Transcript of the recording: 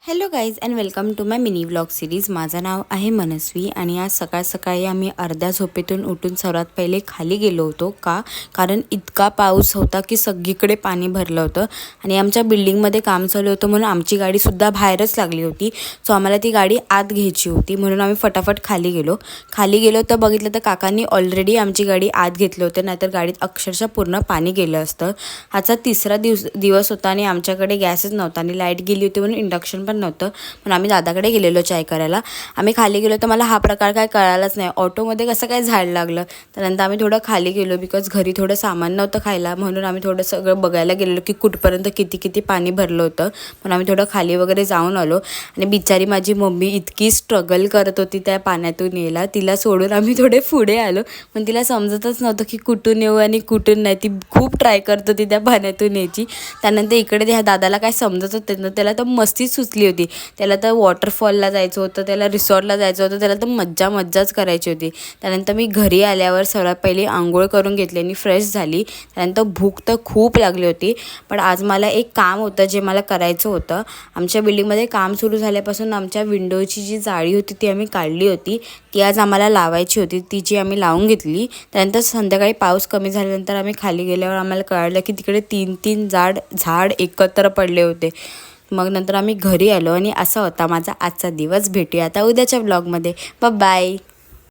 Hello guys and welcome to my mini vlog series. माझं नाव आहे मनस्वी आणि आज सकाळी आम्ही अर्ध्या झोपेतून उठून सर्वात पहिले खाली गेलो होतो कारण इतका पाऊस होता की सगळीकडे पाणी भरलं होतं आणि आमच्या बिल्डिंगमध्ये काम चालू होतं म्हणून आमची गाडीसुद्धा बाहेरच लागली होती। सो आम्हाला ती गाडी आत घ्यायची होती म्हणून आम्ही फटाफट खाली गेलो तर बघितलं तर काकांनी ऑलरेडी आमची गाडी आत घेतली होती, नाहीतर गाडीत अक्षरशः पूर्ण पाणी गेलं असतं। हाचा तिसरा दिवस होता आणि आमच्याकडे गॅसच नव्हता आणि लाईट गेली होती म्हणून इंडक्शन पण नव्हतं। पण आम्ही दादाकडे गेलेलो चाय करायला। आम्ही खाली गेलो तर मला हा प्रकार काय कळालाच नाही, ऑटोमध्ये कसं काय झाड लागलं। त्यानंतर आम्ही थोडं खाली गेलो बिकॉज घरी थोडं सामान नव्हतं खायला, म्हणून आम्ही थोडं सगळं बघायला गेलेलो की कुठपर्यंत किती पाणी भरलं होतं। पण आम्ही थोडं खाली वगैरे जाऊन आलो आणि बिचारी माझी मम्मी इतकी स्ट्रगल करत होती त्या पाण्यातून यायला, तिला सोडून आम्ही थोडे पुढे आलो। पण तिला समजतच नव्हतं की कुठून येऊ आणि कुठून नाही, ती खूप ट्राय करत होती त्या पाण्यातून यायची। त्यानंतर इकडे ह्या दादाला काय समजत होतं ना, त्याला तर मस्ती सुचली होती। त्याला तर वॉटरफॉलला जायचं होतं, त्याला रिसॉर्टला जायचं होतं, त्याला तर मज्जाच करायची होती। त्यानंतर मी घरी आल्यावर सर्वात पहिली आंघोळ करून घेतली आणि फ्रेश झाली। त्यानंतर भूक तर खूप लागली होती, पण आज मला एक काम होतं जे मला करायचं होतं। आमच्या बिल्डिंगमध्ये काम सुरू झाल्यापासून आमच्या विंडोची जी जाळी होती ती आम्ही काढली होती, ती आज आम्हाला लावायची होती, तिची आम्ही लावून घेतली। त्यानंतर संध्याकाळी पाऊस कमी झाल्यानंतर आम्ही खाली गेल्यावर आम्हाला कळलं की तिकडे तीन झाड एकत्र पडले होते। मग नंतर आम्ही घरी आलो आणि असा होता माझा आजचा दिवस। भेटूया आता उद्याच्या व्लॉगमध्ये। Bye bye.